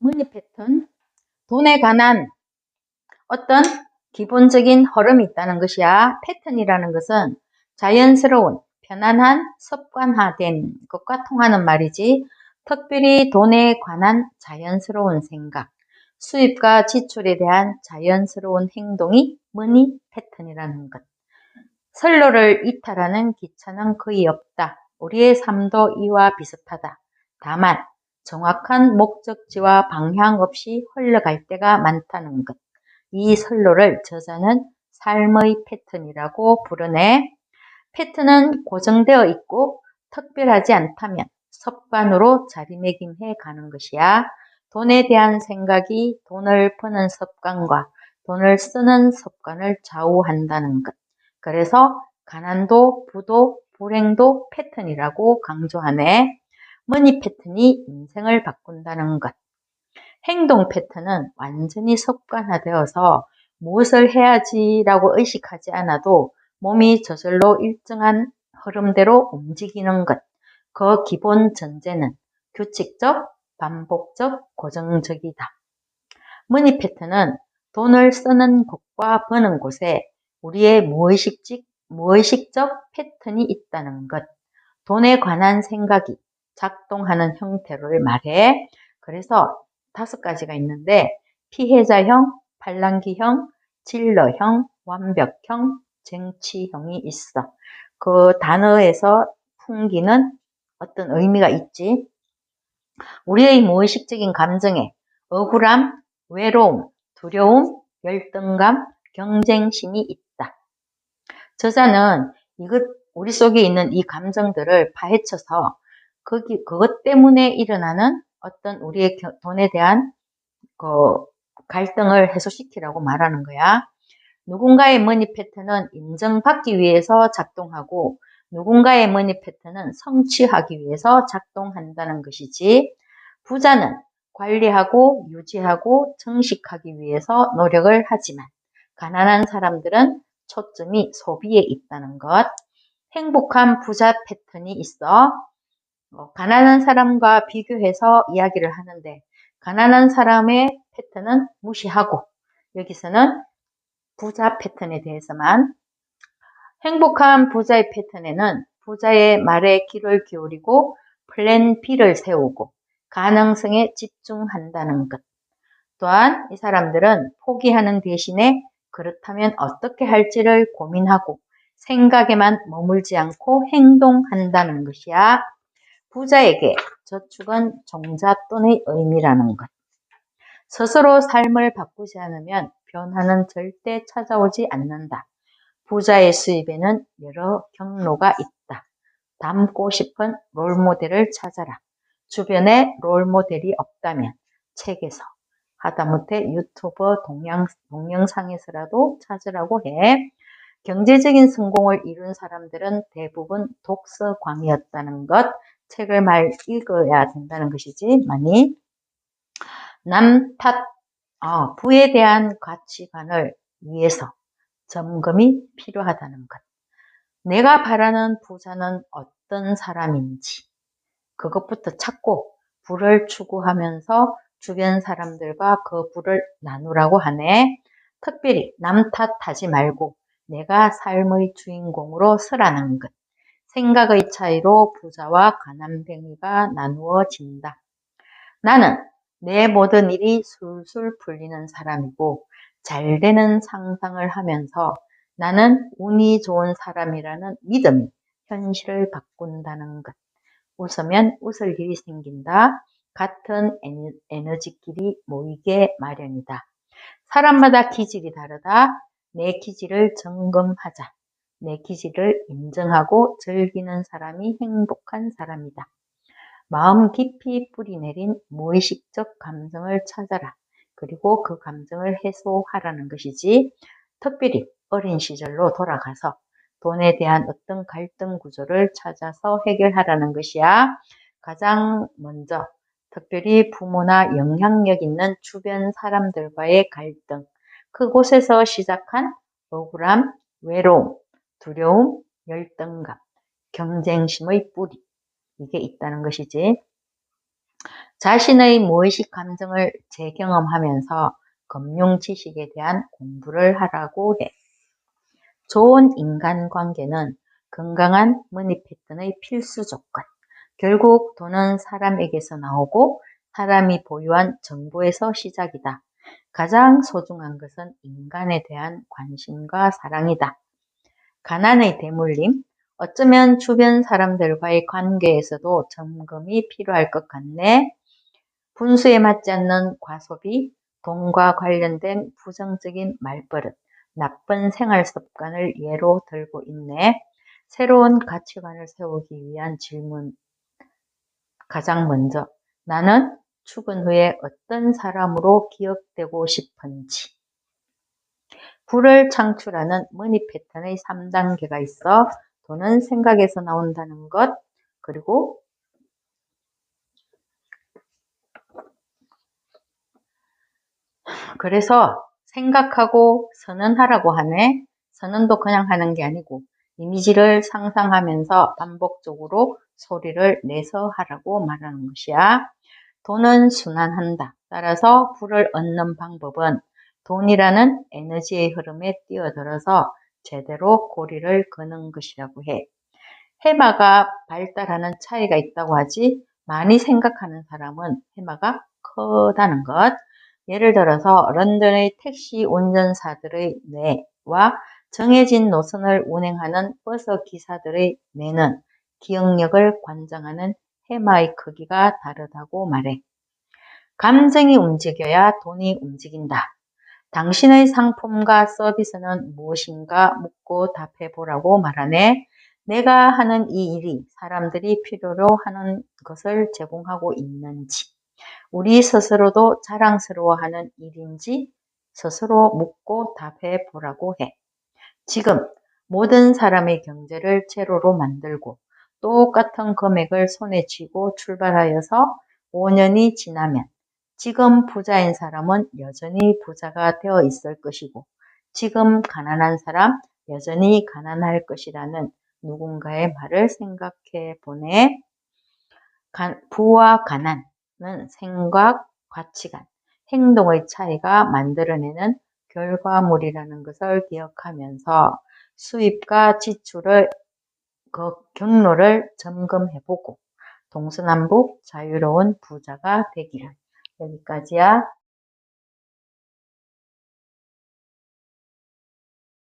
머니 패턴, 돈에 관한 어떤 기본적인 흐름이 있다는 것이야. 패턴이라는 것은 자연스러운, 편안한, 습관화된 것과 통하는 말이지. 특별히 돈에 관한 자연스러운 생각, 수입과 지출에 대한 자연스러운 행동이 머니 패턴이라는 것. 선로를 이탈하는 기차는 거의 없다. 우리의 삶도 이와 비슷하다. 다만 정확한 목적지와 방향 없이 흘러갈 때가 많다는 것. 이 선로를 저자는 삶의 패턴이라고 부르네. 패턴은 고정되어 있고 특별하지 않다면 습관으로 자리매김해 가는 것이야. 돈에 대한 생각이 돈을 버는 습관과 돈을 쓰는 습관을 좌우한다는 것. 그래서 가난도, 부도, 불행도 패턴이라고 강조하네. 머니 패턴이 인생을 바꾼다는 것. 행동 패턴은 완전히 습관화되어서 무엇을 해야지라고 의식하지 않아도 몸이 저절로 일정한 흐름대로 움직이는 것. 그 기본 전제는 규칙적, 반복적, 고정적이다. 머니 패턴은 돈을 쓰는 곳과 버는 곳에 우리의 무의식적 패턴이 있다는 것. 돈에 관한 생각이 작동하는 형태를 말해. 그래서 5가지가 있는데 피해자형, 팔랑귀형, 질러형, 완벽형, 쟁취형이 있어. 그 단어에서 풍기는 어떤 의미가 있지. 우리의 무의식적인 감정에 억울함, 외로움, 두려움, 열등감, 경쟁심이 있다. 저자는 우리 속에 있는 이 감정들을 파헤쳐서 그것 때문에 일어나는 어떤 우리의 돈에 대한 그 갈등을 해소시키라고 말하는 거야. 누군가의 머니 패턴은 인정받기 위해서 작동하고 누군가의 머니 패턴은 성취하기 위해서 작동한다는 것이지. 부자는 관리하고 유지하고 정식하기 위해서 노력을 하지만 가난한 사람들은 초점이 소비에 있다는 것. 행복한 부자 패턴이 있어. 가난한 사람과 비교해서 이야기를 하는데 가난한 사람의 패턴은 무시하고 여기서는 부자 패턴에 대해서만. 행복한 부자의 패턴에는 부자의 말에 귀를 기울이고 플랜 B를 세우고 가능성에 집중한다는 것. 또한 이 사람들은 포기하는 대신에 그렇다면 어떻게 할지를 고민하고 생각에만 머물지 않고 행동한다는 것이야. 부자에게 저축은 종잣돈의 의미라는 것. 스스로 삶을 바꾸지 않으면 변화는 절대 찾아오지 않는다. 부자의 수입에는 여러 경로가 있다. 닮고 싶은 롤모델을 찾아라. 주변에 롤모델이 없다면 책에서 하다못해 유튜버 동영상에서라도 찾으라고 해. 경제적인 성공을 이룬 사람들은 대부분 독서광이었다는 것. 책을 말 읽어야 된다는 것이지. 많이. 남 탓, 부에 대한 가치관을 위해서 점검이 필요하다는 것. 내가 바라는 부자는 어떤 사람인지 그것부터 찾고 부를 추구하면서 주변 사람들과 그 부를 나누라고 하네. 특별히 남 탓하지 말고 내가 삶의 주인공으로 서라는 것. 생각의 차이로 부자와 가난뱅이가 나누어진다. 나는 내 모든 일이 술술 풀리는 사람이고 잘 되는 상상을 하면서 나는 운이 좋은 사람이라는 믿음이 현실을 바꾼다는 것. 웃으면 웃을 일이 생긴다. 같은 에너지끼리 모이게 마련이다. 사람마다 기질이 다르다. 내 기질을 점검하자. 내 기질을 인정하고 즐기는 사람이 행복한 사람이다. 마음 깊이 뿌리내린 무의식적 감정을 찾아라. 그리고 그 감정을 해소하라는 것이지. 특별히 어린 시절로 돌아가서 돈에 대한 어떤 갈등 구조를 찾아서 해결하라는 것이야. 가장 먼저 특별히 부모나 영향력 있는 주변 사람들과의 갈등, 그곳에서 시작한 억울함, 외로움, 두려움, 열등감, 경쟁심의 뿌리, 이게 있다는 것이지. 자신의 무의식 감정을 재경험하면서 금융 지식에 대한 공부를 하라고 해. 좋은 인간관계는 건강한 머니 패턴의 필수 조건. 결국 돈은 사람에게서 나오고 사람이 보유한 정보에서 시작이다. 가장 소중한 것은 인간에 대한 관심과 사랑이다. 가난의 대물림. 어쩌면 주변 사람들과의 관계에서도 점검이 필요할 것 같네. 분수에 맞지 않는 과소비, 돈과 관련된 부정적인 말버릇, 나쁜 생활 습관을 예로 들고 있네. 새로운 가치관을 세우기 위한 질문. 가장 먼저, 나는 죽은 후에 어떤 사람으로 기억되고 싶은지. 부를 창출하는 머니 패턴의 3단계가 있어. 돈은 생각에서 나온다는 것, 그리고 그래서 생각하고 선언하라고 하네. 선언도 그냥 하는 게 아니고 이미지를 상상하면서 반복적으로 소리를 내서 하라고 말하는 것이야. 돈은 순환한다. 따라서 부를 얻는 방법은 돈이라는 에너지의 흐름에 뛰어들어서 제대로 고리를 거는 것이라고 해. 해마가 발달하는 차이가 있다고 하지, 많이 생각하는 사람은 해마가 크다는 것. 예를 들어서 런던의 택시 운전사들의 뇌와 정해진 노선을 운행하는 버스 기사들의 뇌는 기억력을 관장하는 해마의 크기가 다르다고 말해. 감정이 움직여야 돈이 움직인다. 당신의 상품과 서비스는 무엇인가 묻고 답해 보라고 말하네. 내가 하는 이 일이 사람들이 필요로 하는 것을 제공하고 있는지, 우리 스스로도 자랑스러워하는 일인지 스스로 묻고 답해 보라고 해. 지금 모든 사람의 경제를 제로로 만들고 똑같은 금액을 손에 쥐고 출발하여서 5년이 지나면 지금 부자인 사람은 여전히 부자가 되어 있을 것이고 지금 가난한 사람 여전히 가난할 것이라는 누군가의 말을 생각해 보네. 부와 가난은 생각, 가치관, 행동의 차이가 만들어내는 결과물이라는 것을 기억하면서 수입과 지출의 경로를 점검해보고 동서남북 자유로운 부자가 되기를. 여기까지야.